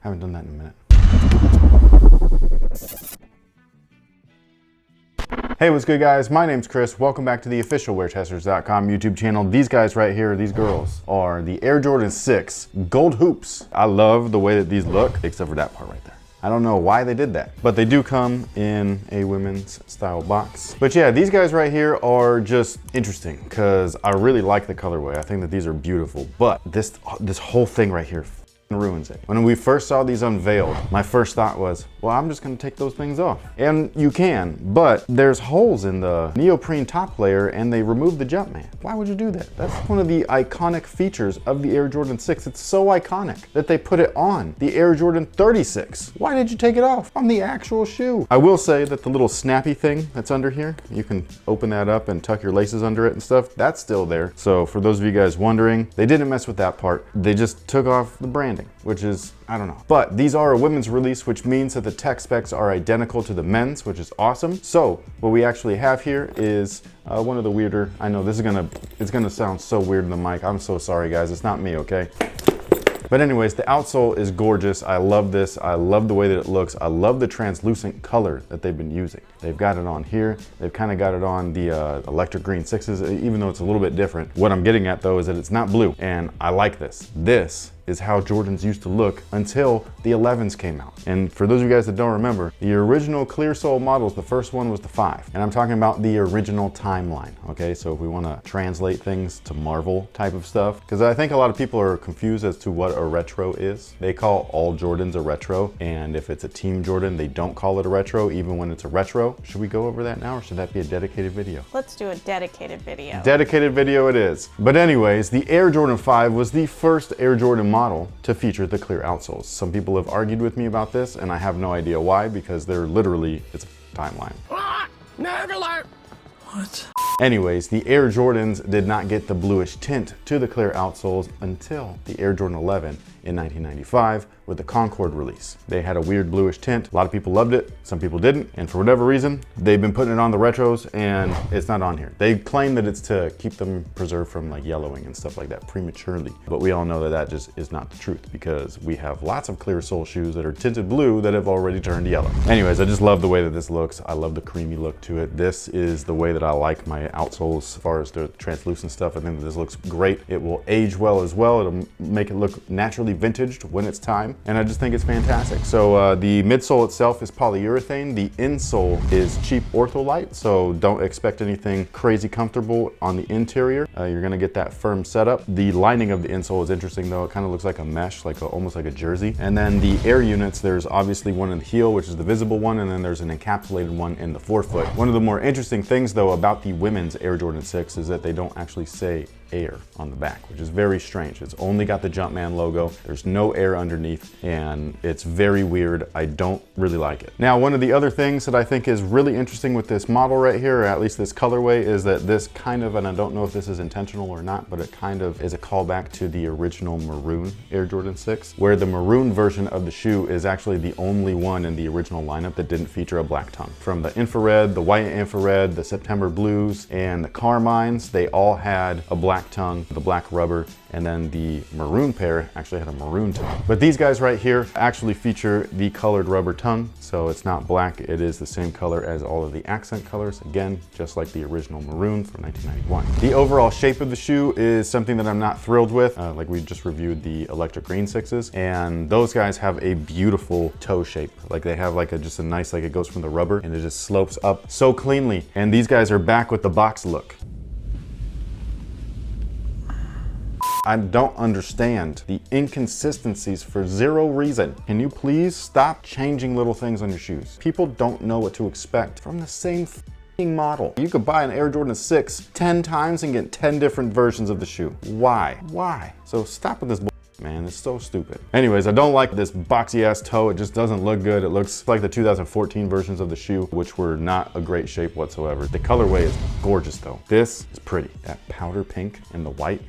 Haven't done that in a minute. Hey, what's good guys? My name's Chris. Welcome back to the official WearTesters.com YouTube channel. These guys right here, these girls, are the Air Jordan 6 Gold Hoops. I love the way that these look, except for that part right there. I don't know why they did that, but they do come in a women's style box. But yeah, these guys right here are just interesting because I really like the colorway. I think that these are beautiful, but this whole thing right here ruins it. When we first saw these unveiled, my first thought was, well, I'm just gonna take those things off. And you can, but there's holes in the neoprene top layer and they removed the Jumpman. Why would you do that? That's one of the iconic features of the Air Jordan 6. It's so iconic that they put it on the Air Jordan 36. Why did you take it off on the actual shoe? I will say that the little snappy thing that's under here, you can open that up and tuck your laces under it and stuff, that's still there. So for those of you guys wondering, they didn't mess with that part. They just took off the branding, which is, I don't know. But these are a women's release, which means that the tech specs are identical to the men's, which is awesome. So what we actually have here is one of the weirder, I know this is it's gonna sound so weird in the mic. I'm so sorry guys, it's not me, okay? But anyways, the outsole is gorgeous. I love this. I love the way that it looks. I love the translucent color that they've been using. They've got it on here. They've kind of got it on the electric green 6s, even though it's a little bit different. What I'm getting at though is that it's not blue, and I like this. This is how Jordans used to look until the 11s came out. And for those of you guys that don't remember, the original clear sole models, the first one was the 5. And I'm talking about the original timeline, okay? So if we wanna translate things to Marvel type of stuff, because I think a lot of people are confused as to what a retro is. They call all Jordans a retro, and if it's a Team Jordan, they don't call it a retro, even when it's a retro. Should we go over that now, or should that be a dedicated video? Let's do a dedicated video. Dedicated video it is. But anyways, the Air Jordan 5 was the first Air Jordan model to feature the clear outsoles. Some people have argued with me about this, and I have no idea why, because they're literally, it's a timeline. What? Anyways, the Air Jordans did not get the bluish tint to the clear outsoles until the Air Jordan 11 in 1995 with the Concord release. They had a weird bluish tint. A lot of people loved it, some people didn't, and for whatever reason, they've been putting it on the retros and it's not on here. They claim that it's to keep them preserved from like yellowing and stuff like that prematurely, but we all know that that just is not the truth because we have lots of clear sole shoes that are tinted blue that have already turned yellow. Anyways, I just love the way that this looks. I love the creamy look to it. This is the way that I like my outsoles as far as the translucent stuff. I think that this looks great. It will age well as well. It'll make it look naturally vintaged when it's time, and I just think it's fantastic. So the midsole itself is polyurethane. The insole is cheap ortholite, so don't expect anything crazy comfortable on the interior. You're gonna get that firm setup. The lining of the insole is interesting though. It kind of looks like a mesh, like almost like a jersey. And then the air units, there's obviously one in the heel, which is the visible one, and then there's an encapsulated one in the forefoot. One of the more interesting things though about the women's Air Jordan 6 is that they don't actually say Air on the back, which is very strange. It's only got the Jumpman logo. There's no Air underneath, and it's very weird. I don't really like it. Now, one of the other things that I think is really interesting with this model right here, or at least this colorway, is that this kind of, and I don't know if this is intentional or not, but it kind of is a callback to the original maroon Air Jordan 6, where the maroon version of the shoe is actually the only one in the original lineup that didn't feature a black tongue. From the infrared, the white infrared, the September blues, and the carmines, they all had a black tongue, the black rubber, and then the maroon pair actually had a maroon tongue. But these guys right here actually feature the colored rubber tongue, so it's not black, it is the same color as all of the accent colors, again, just like the original maroon from 1991. The overall shape of the shoe is something that I'm not thrilled with, like we just reviewed the electric green 6s, and those guys have a beautiful toe shape. Like they have like just a nice, like it goes from the rubber and it just slopes up so cleanly, and these guys are back with the box look. I don't understand the inconsistencies for zero reason. Can you please stop changing little things on your shoes? People don't know what to expect from the same model. You could buy an Air Jordan 6 10 times and get 10 different versions of the shoe. Why? Why? So stop with this man, it's so stupid. Anyways, I don't like this boxy ass toe. It just doesn't look good. It looks like the 2014 versions of the shoe, which were not a great shape whatsoever. The colorway is gorgeous though. This is pretty. That powder pink and the white.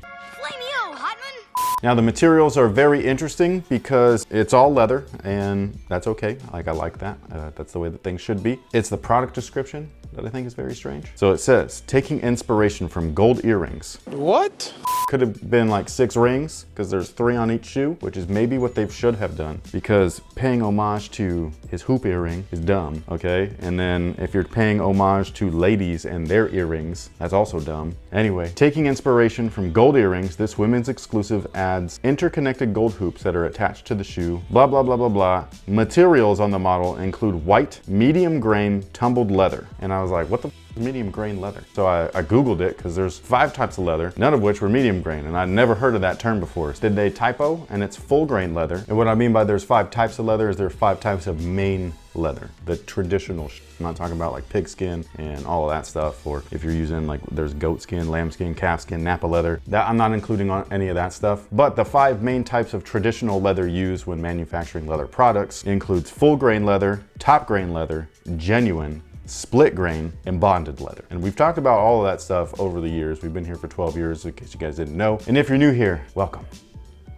Now the materials are very interesting because it's all leather, and that's okay. Like I like that. That's the way that things should be. It's the product description that I think is very strange. So it says, taking inspiration from gold earrings. What? Could have been like 6 rings, because there's 3 on each shoe, which is maybe what they should have done, because paying homage to his hoop earring is dumb, okay? And then if you're paying homage to ladies and their earrings, that's also dumb. Anyway, taking inspiration from gold earrings, this women's exclusive adds interconnected gold hoops that are attached to the shoe, blah, blah, blah, blah, blah. Materials on the model include white, medium grain, tumbled leather. And I was like, what the medium grain leather? So I Googled it, because there's 5 types of leather, none of which were medium grain, and I'd never heard of that term before. Did they typo? And it's full grain leather. And what I mean by there's 5 types of leather is there's 5 types of main leather, the traditional I'm not talking about like pig skin and all of that stuff, or if you're using like there's goat skin, lamb skin, calf skin, Napa leather. That I'm not including on any of that stuff. But the 5 main types of traditional leather used when manufacturing leather products includes full grain leather, top grain leather, genuine, split grain, and bonded leather. And we've talked about all of that stuff over the years. We've been here for 12 years, in case you guys didn't know. And if you're new here, welcome.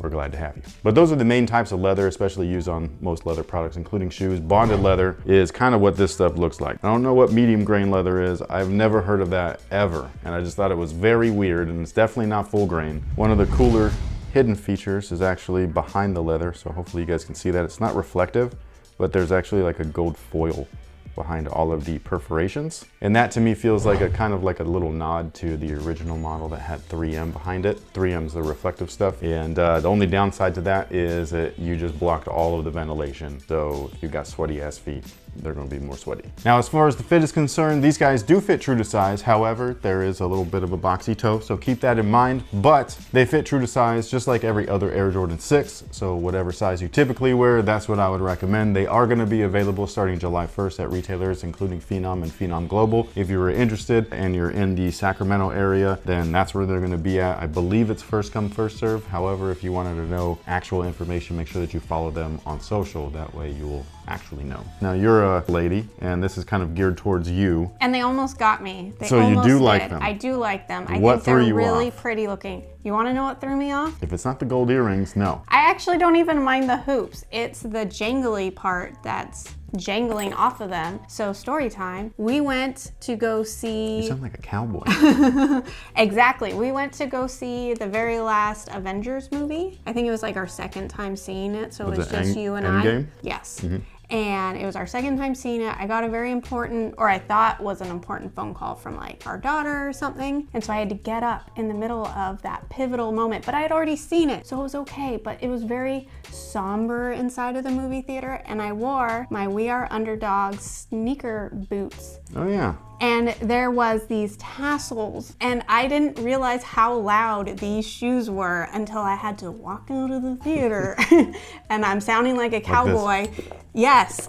We're glad to have you. But those are the main types of leather, especially used on most leather products, including shoes. Bonded leather is kind of what this stuff looks like. I don't know what medium grain leather is. I've never heard of that ever. And I just thought it was very weird, and it's definitely not full grain. One of the cooler hidden features is actually behind the leather. So hopefully you guys can see that. It's not reflective, but there's actually like a gold foil behind all of the perforations. And that to me feels like a kind of like a little nod to the original model that had 3M behind it. 3M's the reflective stuff. And the only downside to that is that you just blocked all of the ventilation. So if you've got sweaty ass feet, they're gonna be more sweaty. Now, as far as the fit is concerned, these guys do fit true to size. However, there is a little bit of a boxy toe, so keep that in mind. But they fit true to size just like every other Air Jordan 6. So whatever size you typically wear, that's what I would recommend. They are gonna be available starting July 1st at retailers, including Phenom and Phenom Global. If you were interested and you're in the Sacramento area, then that's where they're gonna be at. I believe it's first come, first serve. However, if you wanted to know actual information, make sure that you follow them on social. That way you will actually know. Now, you're a lady, and this is kind of geared towards you. And they almost got me. They So you do like them? I do like them. I What think threw they're you really off? pretty looking. You want to know what threw me off? If it's not the gold earrings, no. I actually don't even mind the hoops. It's the jangly part that's jangling off of them. So story time. We went to go see... You sound like a cowboy. Exactly. We went to go see the very last Avengers movie. I think it was like our second time seeing it. So it was just you and I. Endgame? Yes. And it was our second time seeing it. I got a very important, or I thought was an important phone call from like our daughter or something. And so I had to get up in the middle of that pivotal moment, but I had already seen it, so it was okay. But it was very somber inside of the movie theater, and I wore my We Are Underdogs sneaker boots. Oh yeah. And there was these tassels, and I didn't realize how loud these shoes were until I had to walk out of the theater. And I'm sounding like a cowboy. Yes.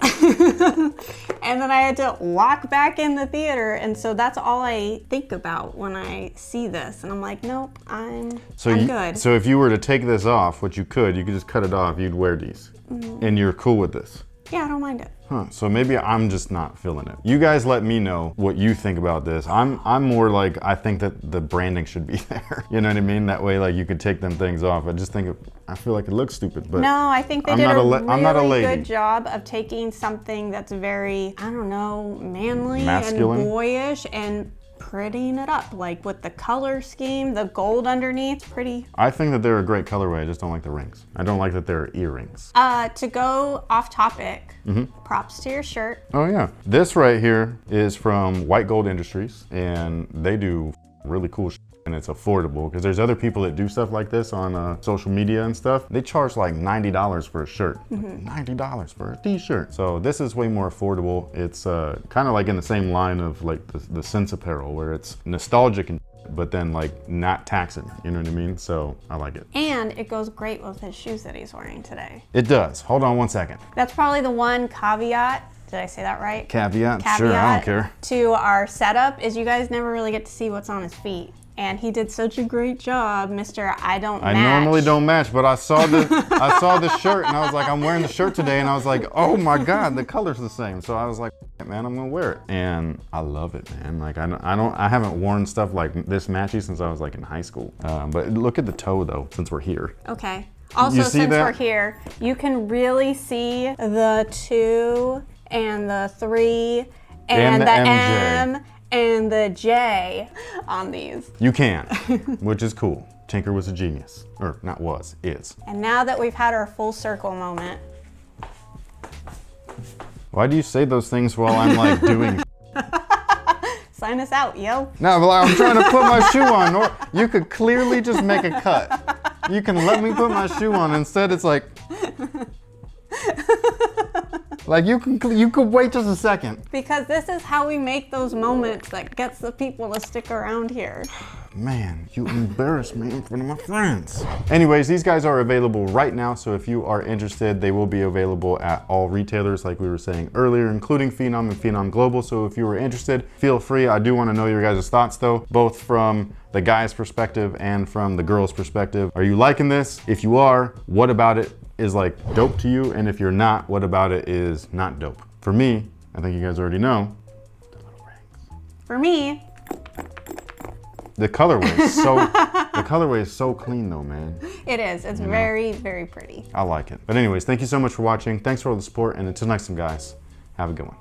And then I had to walk back in the theater, and so that's all I think about when I see this. And I'm like, nope, I'm good. So if you were to take this off, which you could just cut it off, you'd wear these. And you're cool with this. Yeah, I don't mind it. Huh, so maybe I'm just not feeling it. You guys let me know what you think about this. I'm more like, I think that the branding should be there. You know what I mean? That way, like, you could take them things off. I feel like it looks stupid, but no, I think they I'm did not a a really lady. good job of taking something that's very, I don't know, manly Masculine? and boyish and prettying it up, like with the color scheme, the gold underneath, pretty. I think that they're a great colorway. I just don't like the rings. I don't like that they're earrings. To go off topic, props to your shirt. Oh yeah. This right here is from White Gold Industries, and they do really cool shit, and it's affordable, because there's other people that do stuff like this on social media and stuff. They charge like $90 for a shirt. Like $90 for a t-shirt. So this is way more affordable. It's kind of like in the same line of like the Sense apparel, where it's nostalgic and but then like not taxing, you know what I mean? So I like it. And it goes great with his shoes that he's wearing today. It does. Hold on one second. That's probably the one caveat. Did I say that right? Caveat? Sure, I don't care. To our setup is you guys never really get to see what's on his feet. And he did such a great job, Mr. I don't match. I normally don't match, but I saw the shirt, and I was like, I'm wearing the shirt today, and I was like, oh my God, the color's the same. So I was like, man, I'm gonna wear it, and I love it, man. Like I haven't worn stuff like this matchy since I was like in high school. But look at the toe though, since we're here. Okay. Also, since we're here, you can really see the 2 and the 3 and the MJ. M and the J on these. You can, which is cool. Tinker was a genius. Or not was, is. And now that we've had our full circle moment. Why do you say those things while I'm like doing? Sign us out, yo. No, but like, I'm trying to put my shoe on. Or you could clearly just make a cut. You can let me put my shoe on. Instead, it's like, like you could wait just a second. Because this is how we make those moments that gets the people to stick around here. Man, you embarrass me in front of my friends. Anyways, these guys are available right now, so if you are interested, they will be available at all retailers, like we were saying earlier, including Phenom and Phenom Global. So if you are interested, feel free. I do want to know your guys' thoughts though, both from the guy's perspective and from the girl's perspective. Are you liking this? If you are, what about it is like dope to you? And if you're not, what about it is not dope? For me, I think you guys already know, the little rings. For me, the colorway is so clean though, man. it is. It's very, very pretty. I like it. But anyways, thank you so much for watching. Thanks for all the support, and until next time, guys, have a good one.